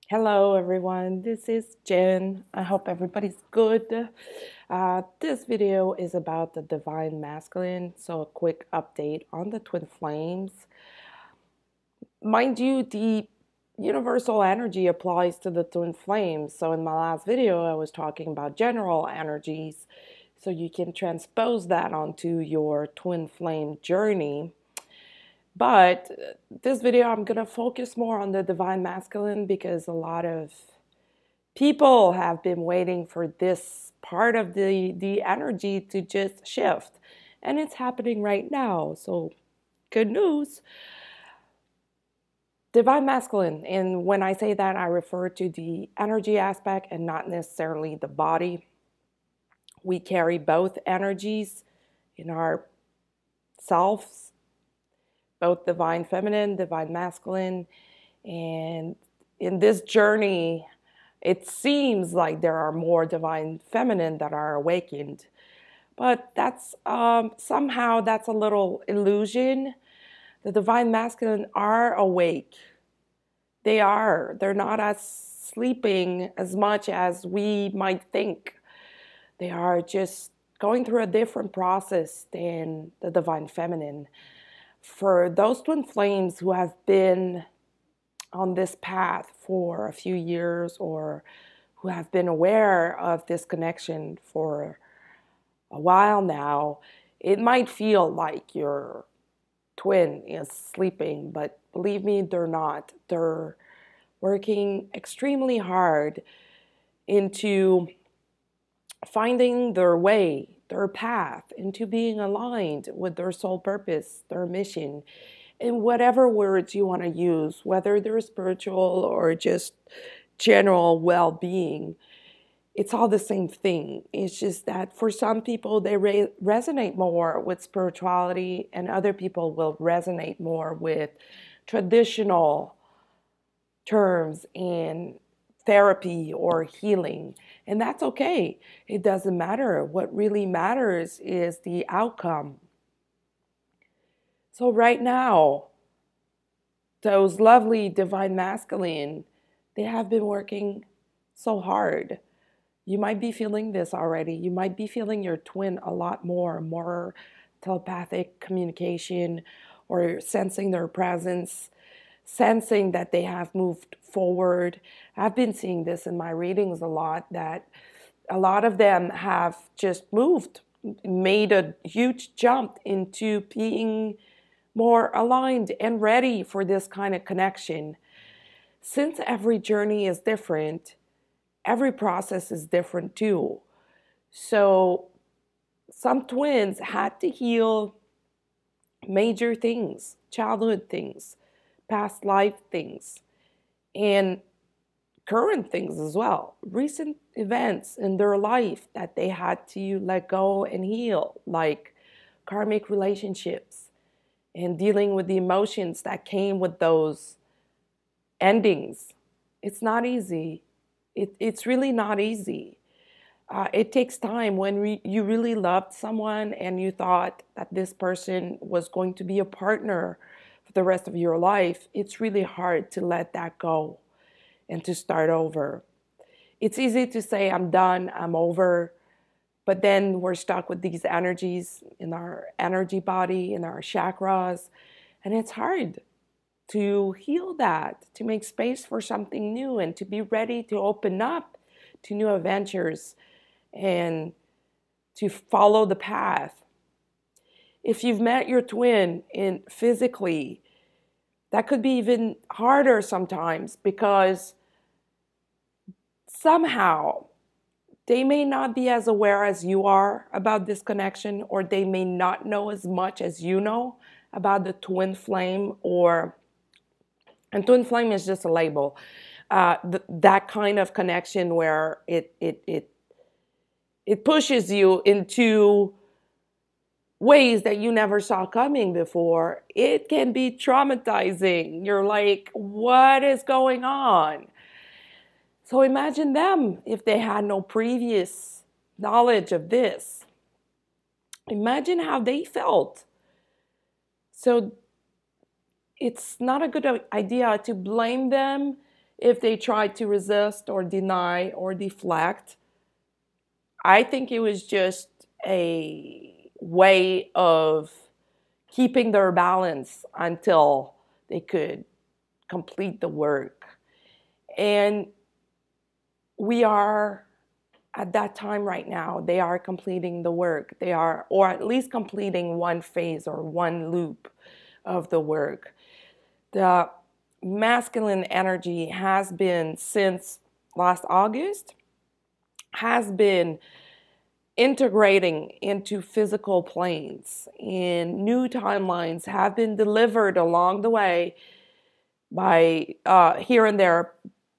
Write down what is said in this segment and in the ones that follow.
Hello, everyone. This is Jen. I hope everybody's good. This video is about the divine masculine. So, a quick update on the twin flames. Mind you, the universal energy applies to the twin flames. So, in my last video, I was talking about general energies. So, you can transpose that onto your twin flame journey. But this video, I'm going to focus more on the divine masculine because a lot of people have been waiting for this part of the energy to just shift, and it's happening right now. So good news. Divine masculine, and when I say that, I refer to the energy aspect and not necessarily the body. We carry both energies in our selves, both divine feminine, divine masculine. And in this journey, it seems like there are more divine feminine that are awakened, but that's somehow that's a little illusion. The divine masculine are awake. They're not as sleeping as much as we might think. They are just going through a different process than the divine feminine. For those twin flames who have been on this path for a few years or who have been aware of this connection for a while now, it might feel like your twin is sleeping, but believe me, they're not. They're working extremely hard into finding their way, their path, into being aligned with their soul purpose, their mission, in whatever words you want to use, whether they're spiritual or just general well being. It's all the same thing. It's just that for some people, they resonate more with spirituality, and other people will resonate more with traditional terms and therapy or healing. And that's okay. It doesn't matter. What really matters is the outcome. So, right now, those lovely divine masculine, they have been working so hard. You might be feeling this already. You might be feeling your twin a lot more telepathic communication, or sensing their presence, sensing that they have moved forward. I've been seeing this in my readings a lot, that a lot of them have just moved, made a huge jump into being more aligned and ready for this kind of connection. Since every journey is different, every process is different too. So some twins had to heal major things, childhood things, past life things, and current things as well. Recent events in their life that they had to let go and heal, like karmic relationships and dealing with the emotions that came with those endings. It's not easy. It's really not easy. It takes time when you really loved someone and you thought that this person was going to be a partner for the rest of your life. It's really hard to let that go and to start over. It's easy to say, I'm done, I'm over, but then we're stuck with these energies in our energy body, in our chakras, and it's hard to heal that, to make space for something new, and to be ready to open up to new adventures and to follow the path. If you've met your twin in physically, that could be even harder sometimes, because somehow they may not be as aware as you are about this connection, or they may not know as much as you know about the twin flame. And twin flame is just a label. That kind of connection where it pushes you into ways that you never saw coming before. It can be traumatizing. You're like, what is going on? So imagine them if they had no previous knowledge of this. Imagine how they felt. So it's not a good idea to blame them if they tried to resist or deny or deflect. I think it was just a way of keeping their balance until they could complete the work. And we are at that time right now. They are completing the work. They are, or at least completing one phase or one loop of the work. The masculine energy has been, since last August, has been integrating into physical planes, and new timelines have been delivered along the way by here and there.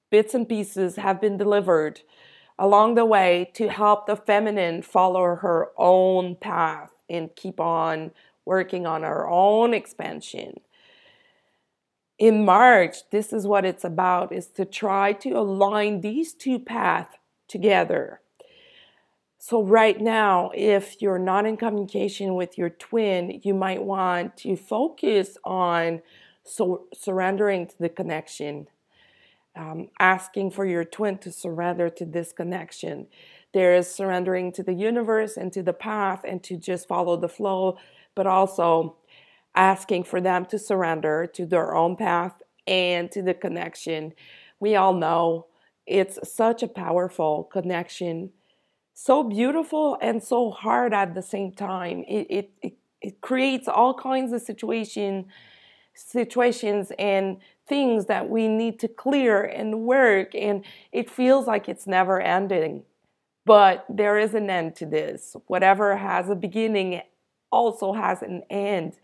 Bits and pieces have been delivered along the way to help the feminine follow her own path and keep on working on her own expansion. In March, this is what it's about, is to try to align these two paths together. So right now, if you're not in communication with your twin, you might want to focus on surrendering to the connection, asking for your twin to surrender to this connection. There is surrendering to the universe and to the path and to just follow the flow, but also asking for them to surrender to their own path and to the connection. We all know it's such a powerful connection, so beautiful and so hard at the same time. It creates all kinds of situations and things that we need to clear and work, and it feels like it's never ending. But there is an end to this. Whatever has a beginning also has an end.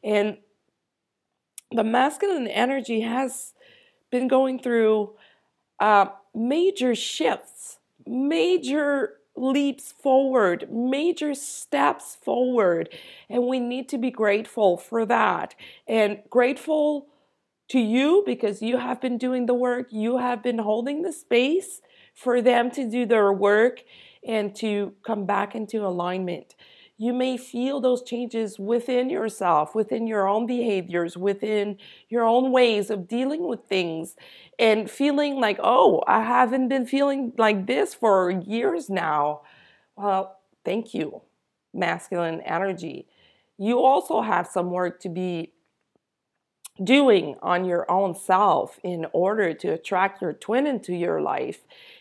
And the masculine energy has been going through major shifts, major leaps forward, major steps forward. And we need to be grateful for that. And grateful to you because you have been doing the work. You have been holding the space for them to do their work and to come back into alignment. You may feel those changes within yourself, within your own behaviors, within your own ways of dealing with things, and feeling like, oh, I haven't been feeling like this for years now. Well, thank you, masculine energy. You also have some work to be doing on your own self in order to attract your twin into your life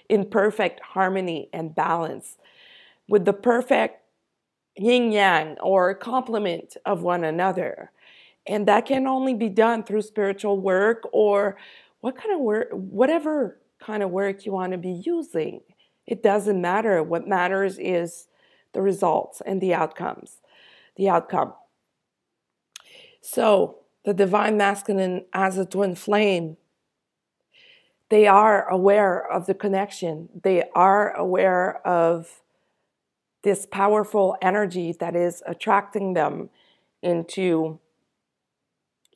in perfect harmony and balance with the perfect yin yang or complement of one another. And that can only be done through spiritual work or whatever kind of work you want to be using. It doesn't matter. What matters is the results and the outcome. So the divine masculine as a twin flame, they are aware of the connection. They are aware of this powerful energy that is attracting them into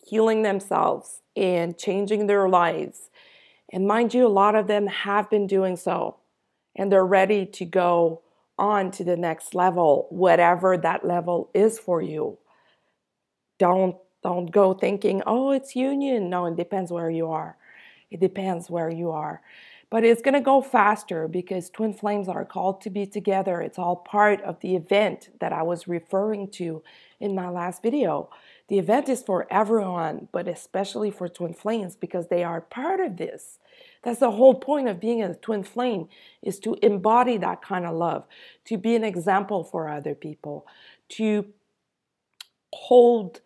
healing themselves and changing their lives. And mind you, a lot of them have been doing so, and they're ready to go on to the next level, whatever that level is for you. Don't go thinking, oh, it's union. No, it depends where you are. It depends where you are. But it's going to go faster because twin flames are called to be together. It's all part of the event that I was referring to in my last video. The event is for everyone, but especially for twin flames because they are part of this. That's the whole point of being a twin flame, is to embody that kind of love, to be an example for other people, to hold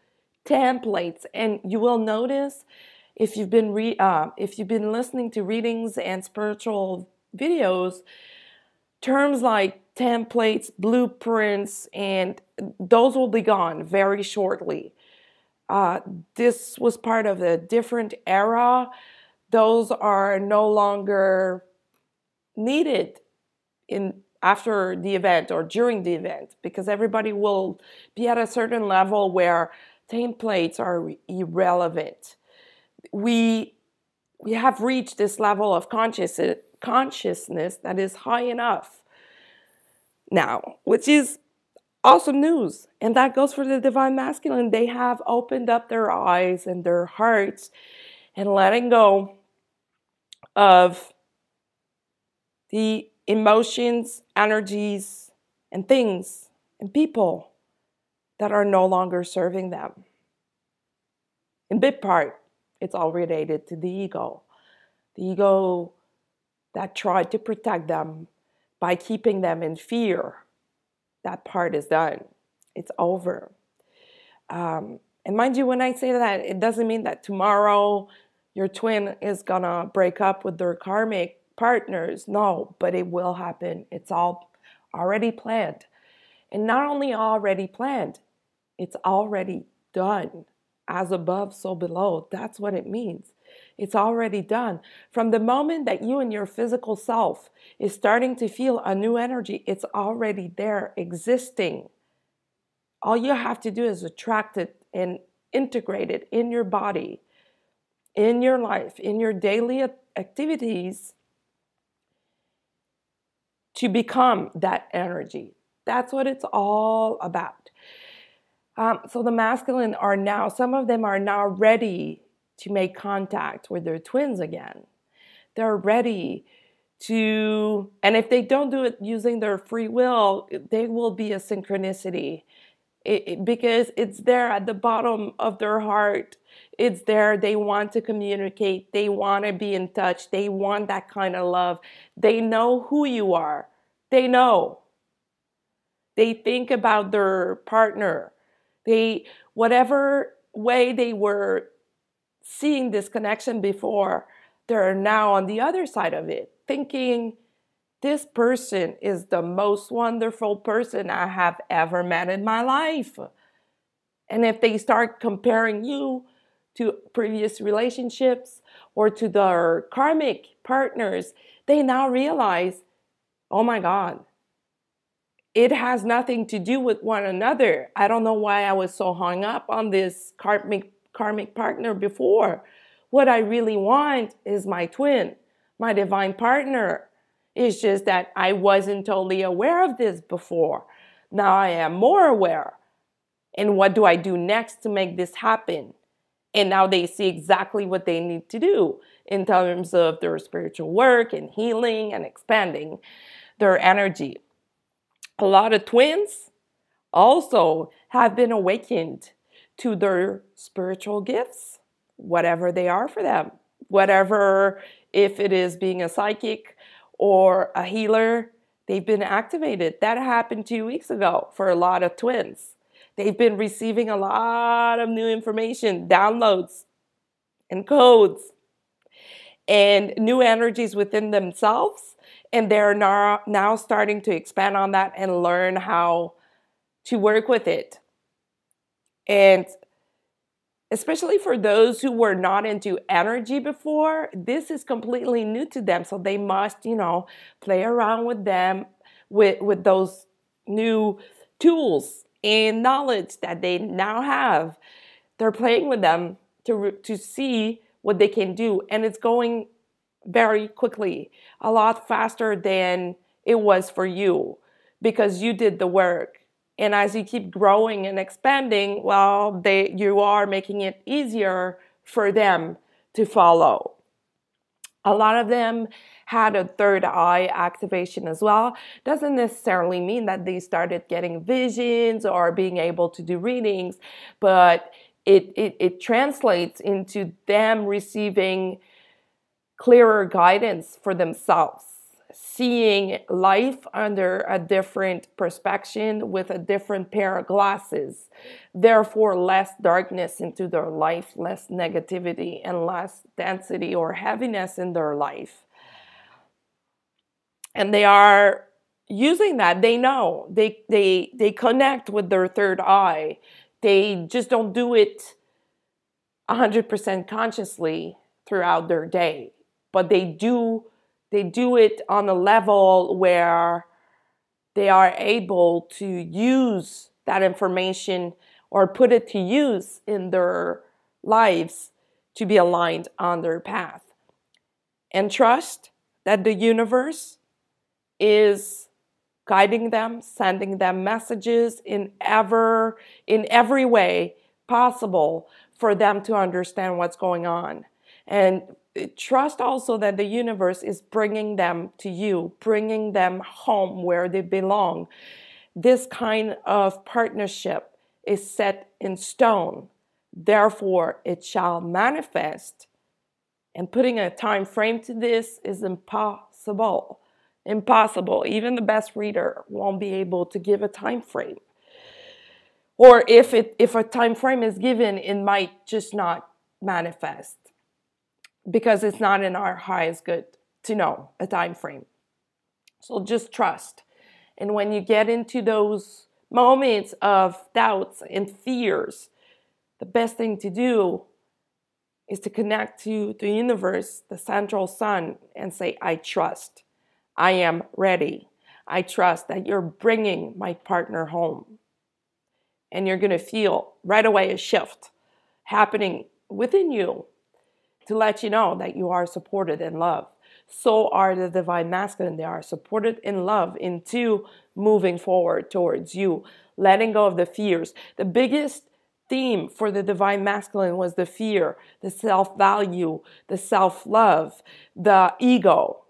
templates. And you will notice, if you've been listening to readings and spiritual videos, terms like templates, blueprints, and those will be gone very shortly. This was part of a different era. Those are no longer needed after the event or during the event, because everybody will be at a certain level where templates are irrelevant. We have reached this level of consciousness that is high enough now, which is awesome news. And that goes for the divine masculine. They have opened up their eyes and their hearts and letting go of the emotions, energies, and things and people that are no longer serving them. In big part, it's all related to the ego. The ego that tried to protect them by keeping them in fear. That part is done. It's over. And mind you, when I say that, it doesn't mean that tomorrow your twin is gonna break up with their karmic partners. No, but it will happen. It's all already planned. And not only already planned, it's already done. As above, so below. That's what it means. It's already done. From the moment that you and your physical self is starting to feel a new energy, it's already there, existing. All you have to do is attract it and integrate it in your body, in your life, in your daily activities to become that energy. That's what it's all about. So the masculine are now, some of them are now ready to make contact with their twins again. They're ready to, and if they don't do it using their free will, there will be a synchronicity because it's there at the bottom of their heart. It's there. They want to communicate. They want to be in touch. They want that kind of love. They know who you are. They know. They think about their partner. Whatever way they were seeing this connection before, they're now on the other side of it, thinking this person is the most wonderful person I have ever met in my life. And if they start comparing you to previous relationships or to their karmic partners, they now realize, oh my God, it has nothing to do with one another. I don't know why I was so hung up on this karmic partner before. What I really want is my twin, my divine partner. It's just that I wasn't totally aware of this before. Now I am more aware. And what do I do next to make this happen? And now they see exactly what they need to do in terms of their spiritual work and healing and expanding their energy. A lot of twins also have been awakened to their spiritual gifts, whatever they are for them. Whatever, if it is being a psychic or a healer, they've been activated. That happened 2 weeks ago for a lot of twins. They've been receiving a lot of new information, downloads and codes and new energies within themselves. And they're now starting to expand on that and learn how to work with it. And especially for those who were not into energy before, this is completely new to them. So they must, play around with them, with those new tools and knowledge that they now have. They're playing with them to see what they can do. And it's going very quickly, a lot faster than it was for you because you did the work. And as you keep growing and expanding, well, you are making it easier for them to follow. A lot of them had a third eye activation as well. Doesn't necessarily mean that they started getting visions or being able to do readings, but it translates into them receiving clearer guidance for themselves, seeing life under a different perspective with a different pair of glasses, therefore less darkness into their life, less negativity and less density or heaviness in their life. And they are using that. They know, they connect with their third eye. They just don't do it 100% consciously throughout their day. But they do it on a level where they are able to use that information or put it to use in their lives to be aligned on their path. And trust that the universe is guiding them, sending them messages in every way possible for them to understand what's going on. And trust also that the universe is bringing them to you, bringing them home where they belong. This kind of partnership is set in stone. Therefore, it shall manifest. And putting a time frame to this is impossible. Impossible. Even the best reader won't be able to give a time frame. Or if a time frame is given, it might just not manifest, because it's not in our highest good to know a time frame. So just trust. And when you get into those moments of doubts and fears, the best thing to do is to connect to the universe, the central sun, and say, I trust. I am ready. I trust that you're bringing my partner home. And you're going to feel right away a shift happening within you to let you know that you are supported and loved. So are the divine masculine. They are supported in love into moving forward towards you, letting go of the fears. The biggest theme for the divine masculine was the fear, the self-value, the self-love, the ego.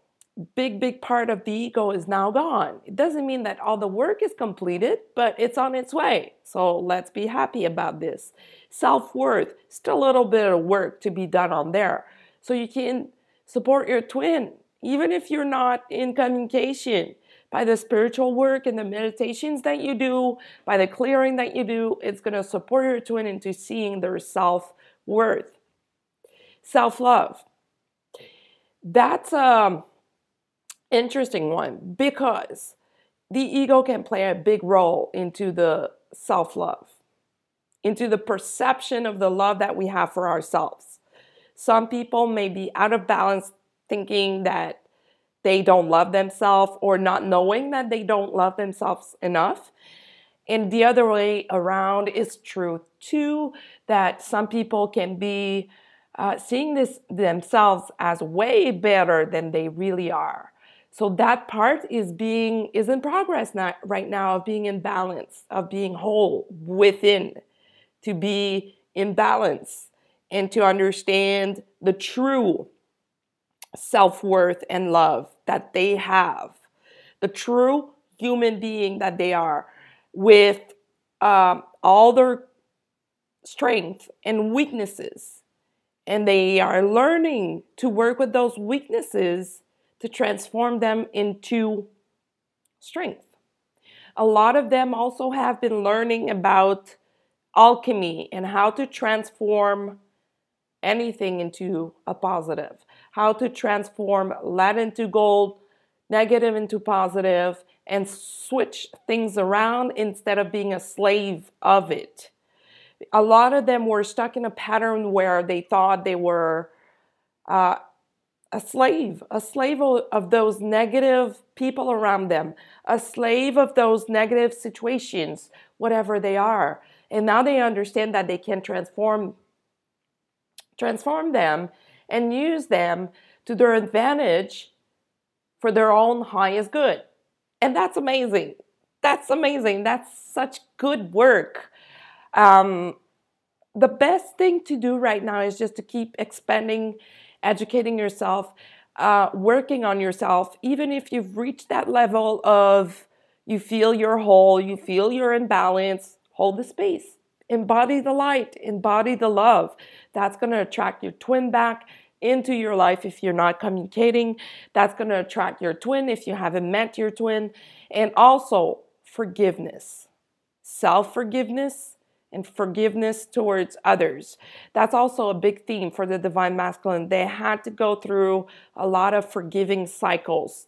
Big part of the ego is now gone. It doesn't mean that all the work is completed, but it's on its way. So let's be happy about this. Self-worth, still a little bit of work to be done on there. So you can support your twin, even if you're not in communication. By the spiritual work and the meditations that you do, by the clearing that you do, it's going to support your twin into seeing their self-worth. Self-love. That's interesting one, because the ego can play a big role into the self-love, into the perception of the love that we have for ourselves. Some people may be out of balance, thinking that they don't love themselves, or not knowing that they don't love themselves enough. And the other way around is true too, that some people can be seeing themselves as way better than they really are. So that part is in progress right now, of being in balance, of being whole within, to be in balance and to understand the true self-worth and love that they have, the true human being that they are, with all their strengths and weaknesses. And they are learning to work with those weaknesses to transform them into strength. A lot of them also have been learning about alchemy and how to transform anything into a positive, how to transform lead into gold, negative into positive, and switch things around instead of being a slave of it. A lot of them were stuck in a pattern where they thought they were a slave of those negative people around them, a slave of those negative situations, whatever they are. And now they understand that they can transform them and use them to their advantage for their own highest good. And that's amazing. That's amazing. That's such good work. The best thing to do right now is just to keep expanding, educating yourself, working on yourself. Even if you've reached that level of you feel you're whole, you feel you're in balance, hold the space. Embody the light, embody the love. That's going to attract your twin back into your life if you're not communicating. That's going to attract your twin if you haven't met your twin. And also forgiveness, self-forgiveness, and forgiveness towards others. That's also a big theme for the divine masculine. They had to go through a lot of forgiving cycles,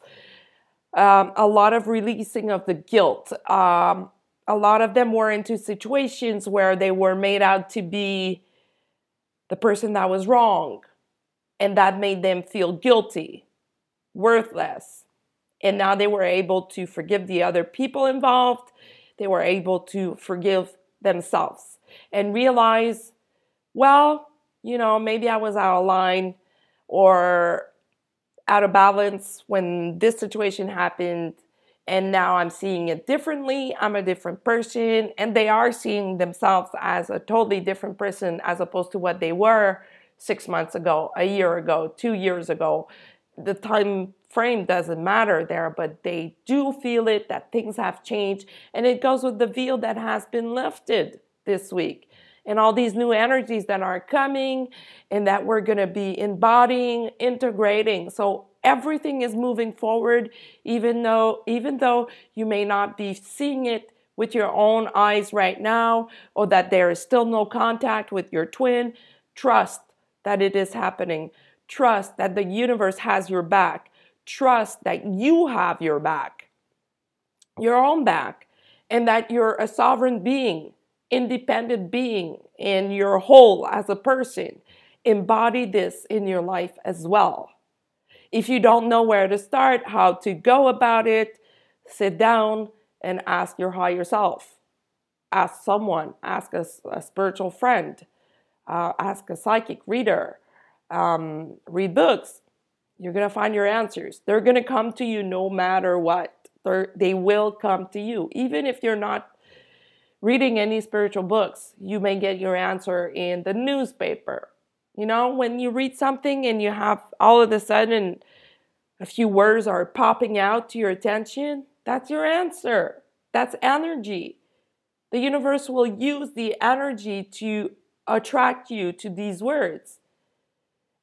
a lot of releasing of the guilt. A lot of them were into situations where they were made out to be the person that was wrong, and that made them feel guilty, worthless. And now they were able to forgive the other people involved. They were able to forgive themselves and realize, well, maybe I was out of line or out of balance when this situation happened, and now I'm seeing it differently. I'm a different person, and they are seeing themselves as a totally different person as opposed to what they were. 6 months ago, a year ago, 2 years ago. The time frame doesn't matter there, but they do feel it, that things have changed. And it goes with the veil that has been lifted this week. And all these new energies that are coming and that we're going to be embodying, integrating. So everything is moving forward, even though you may not be seeing it with your own eyes right now, or that there is still no contact with your twin. Trust that it is happening. Trust that the universe has your back. Trust that you have your back, your own back, and that you're a sovereign being, independent being, and you're whole as a person. Embody this in your life as well. If you don't know where to start, how to go about it, sit down and ask your higher self. Ask someone, ask a spiritual friend, ask a psychic reader, read books. You're going to find your answers. They're going to come to you no matter what. They will come to you. Even if you're not reading any spiritual books, you may get your answer in the newspaper. You know, when you read something and you have all of a sudden a few words are popping out to your attention, that's your answer. That's energy. The universe will use the energy to attract you to these words.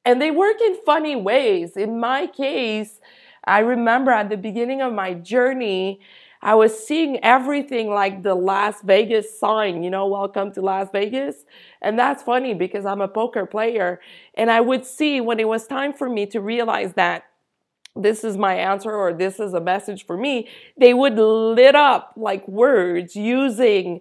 And they work in funny ways. In my case, I remember at the beginning of my journey, I was seeing everything like the Las Vegas sign, you know, welcome to Las Vegas. And that's funny because I'm a poker player. And I would see when it was time for me to realize that this is my answer or this is a message for me, they would lit up like words using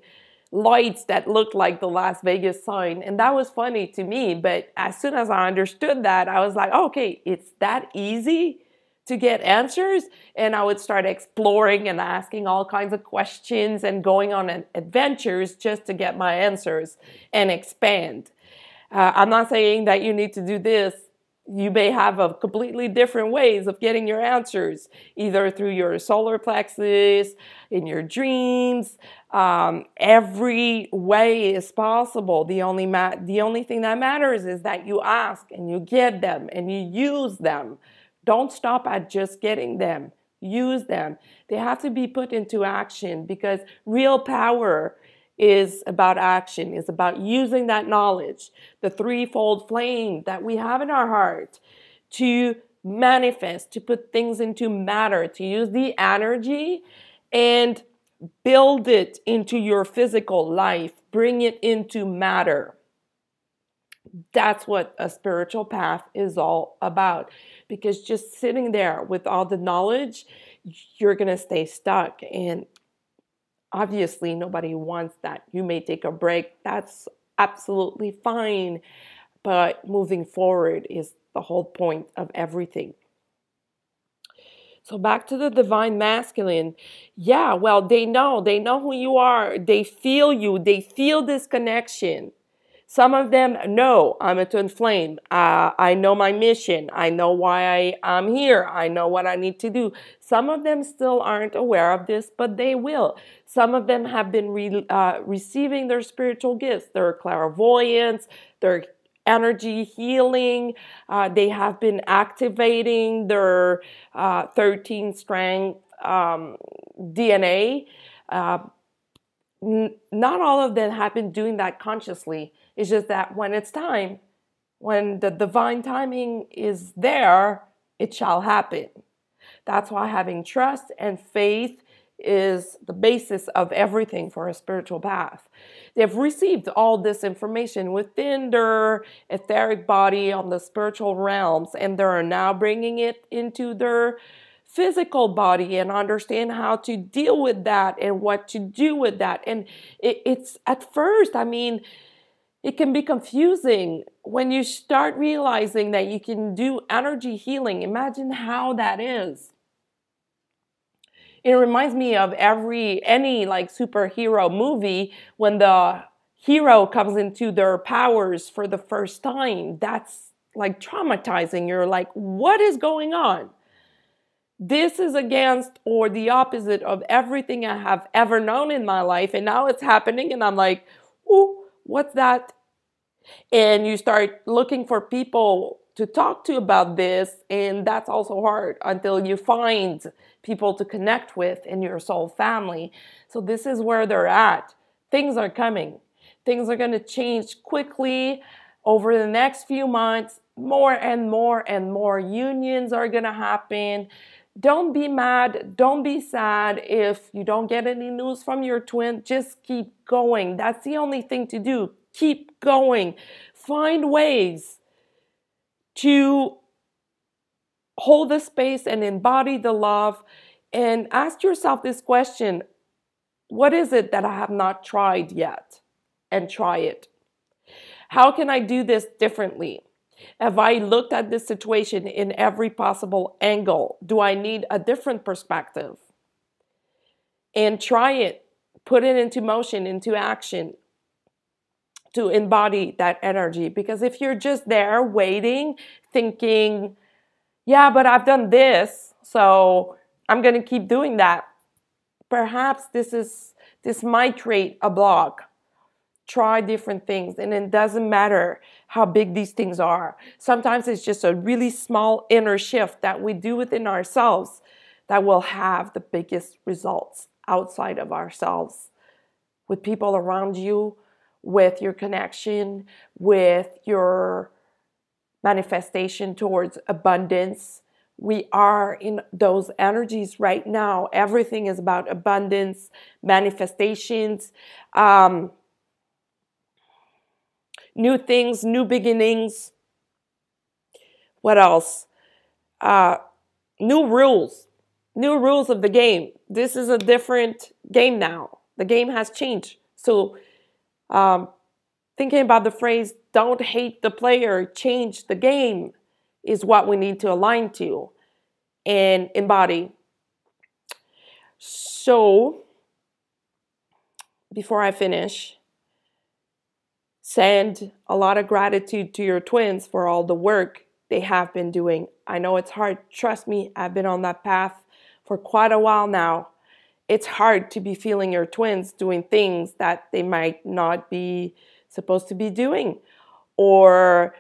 lights that looked like the Las Vegas sign. And that was funny to me. But as soon as I understood that, I was like, okay, it's that easy to get answers. And I would start exploring and asking all kinds of questions and going on adventures just to get my answers and expand. I'm not saying that you need to do this. You may have a completely different ways of getting your answers, either through your solar plexus, in your dreams. Every way is possible. The only thing that matters is that you ask and you get them and you use them. Don't stop at just getting them. Use them. They have to be put into action because real power is about action, is about using that knowledge, the threefold flame that we have in our heart to manifest, to put things into matter, to use the energy and build it into your physical life, bring it into matter. That's what a spiritual path is all about. Because just sitting there with all the knowledge, you're going to stay stuck. And obviously, nobody wants that. You may take a break. That's absolutely fine. But moving forward is the whole point of everything. So back to the divine masculine. Yeah, well, they know who you are. They feel you. They feel this connection. Some of them know I'm a twin flame. I know my mission. I know why I'm here. I know what I need to do. Some of them still aren't aware of this, but they will. Some of them have been receiving their spiritual gifts, their clairvoyance, their energy healing. They have been activating their 13 strength DNA. Not all of them have been doing that consciously. It's just that when it's time, when the divine timing is there, it shall happen. That's why having trust and faith is the basis of everything for a spiritual path. They've received all this information within their etheric body on the spiritual realms, and they're now bringing it into their physical body and understand how to deal with that and what to do with that. And it's at first, I mean, it can be confusing when you start realizing that you can do energy healing. Imagine how that is. It reminds me of any like superhero movie when the hero comes into their powers for the first time. That's like traumatizing. You're like, what is going on? This is against or the opposite of everything I have ever known in my life. And now it's happening and I'm like, ooh, what's that? And you start looking for people to talk to about this, and that's also hard until you find people to connect with in your soul family. So this is where they're at. Things are coming. Things are going to change quickly over the next few months. More and more and more unions are going to happen. Don't be mad. Don't be sad if you don't get any news from your twin. Just keep going. That's the only thing to do. Keep going. Find ways to hold the space and embody the love. And ask yourself this question: what is it that I have not tried yet? And try it. How can I do this differently? Have I looked at this situation in every possible angle? Do I need a different perspective? And try it. Put it into motion, into action, to embody that energy. Because if you're just there waiting, thinking, yeah, but I've done this, so I'm going to keep doing that, perhaps this might create a block. Try different things, and it doesn't matter how big these things are. Sometimes it's just a really small inner shift that we do within ourselves that will have the biggest results outside of ourselves, with people around you, with your connection, with your manifestation towards abundance. We are in those energies right now. Everything is about abundance, manifestations, new things, new beginnings. What else? New rules of the game. This is a different game now. The game has changed. So thinking about the phrase, don't hate the player, change the game, is what we need to align to and embody. So before I finish, send a lot of gratitude to your twins for all the work they have been doing. I know it's hard. Trust me, I've been on that path for quite a while now. It's hard to be feeling your twins doing things that they might not be supposed to be doing, or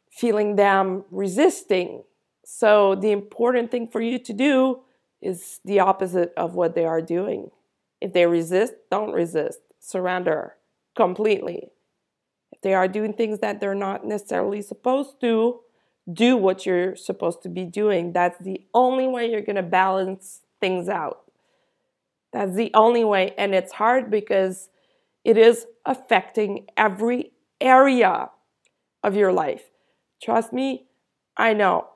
feeling them resisting. So the important thing for you to do is the opposite of what they are doing. If they resist, don't resist. Surrender completely. If they are doing things that they're not necessarily supposed to, do what you're supposed to be doing. That's the only way you're going to balance things out. That's the only way. And it's hard because it is affecting every area of your life. Trust me, I know.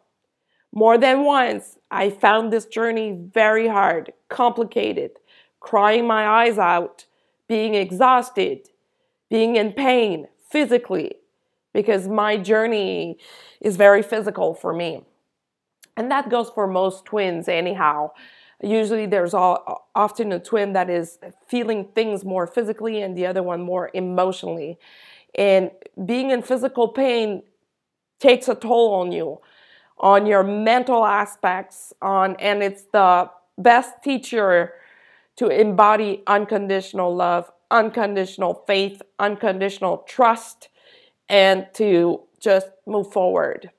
More than once, I found this journey very hard, complicated, crying my eyes out, being exhausted, being in pain physically, because my journey is very physical for me. And that goes for most twins anyhow. Usually there's often a twin that is feeling things more physically and the other one more emotionally. And being in physical pain takes a toll on you, on your mental aspects, and it's the best teacher to embody unconditional love, unconditional faith, unconditional trust, and to just move forward.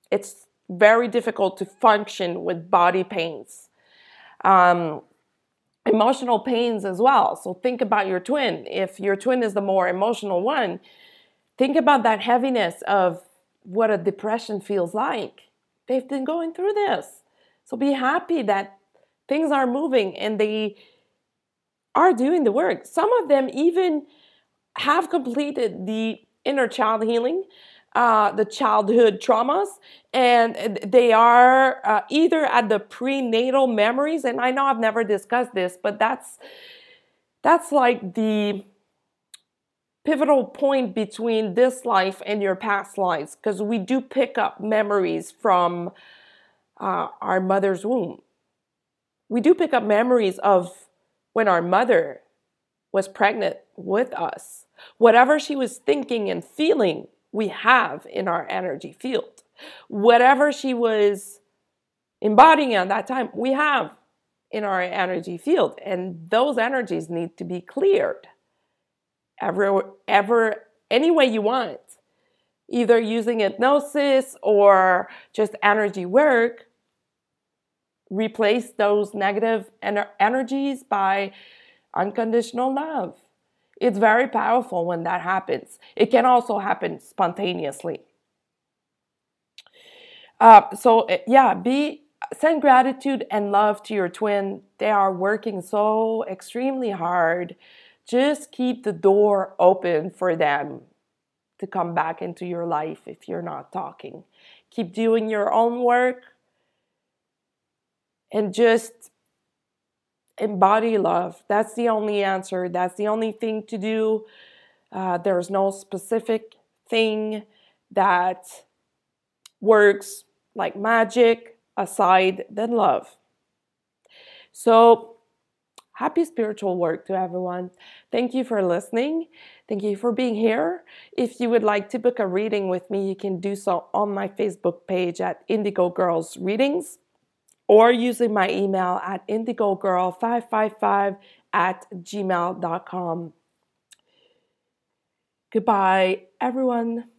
It's very difficult to function with body pains. Emotional pains as well. So think about your twin. If your twin is the more emotional one, think about that heaviness of what a depression feels like. They've been going through this. So be happy that things are moving and they are doing the work. Some of them even have completed the inner child healing, the childhood traumas, and they are either at the prenatal memories, and I know I've never discussed this, but that's like the pivotal point between this life and your past lives, because we do pick up memories from our mother's womb. We do pick up memories of when our mother was pregnant with us. Whatever she was thinking and feeling, we have in our energy field. Whatever she was embodying at that time, we have in our energy field. And those energies need to be cleared any way you want. either using hypnosis or just energy work, replace those negative energies by unconditional love. It's very powerful when that happens. It can also happen spontaneously. Send gratitude and love to your twin. They are working so extremely hard. Just keep the door open for them to come back into your life if you're not talking. Keep doing your own work and just embody love. That's the only answer. That's the only thing to do. There's no specific thing that works like magic aside than love. So, happy spiritual work to everyone. Thank you for listening. Thank you for being here. If you would like to book a reading with me, you can do so on my Facebook page at Indigo Girls Readings or using my email at indigogirl555@gmail.com. Goodbye, everyone.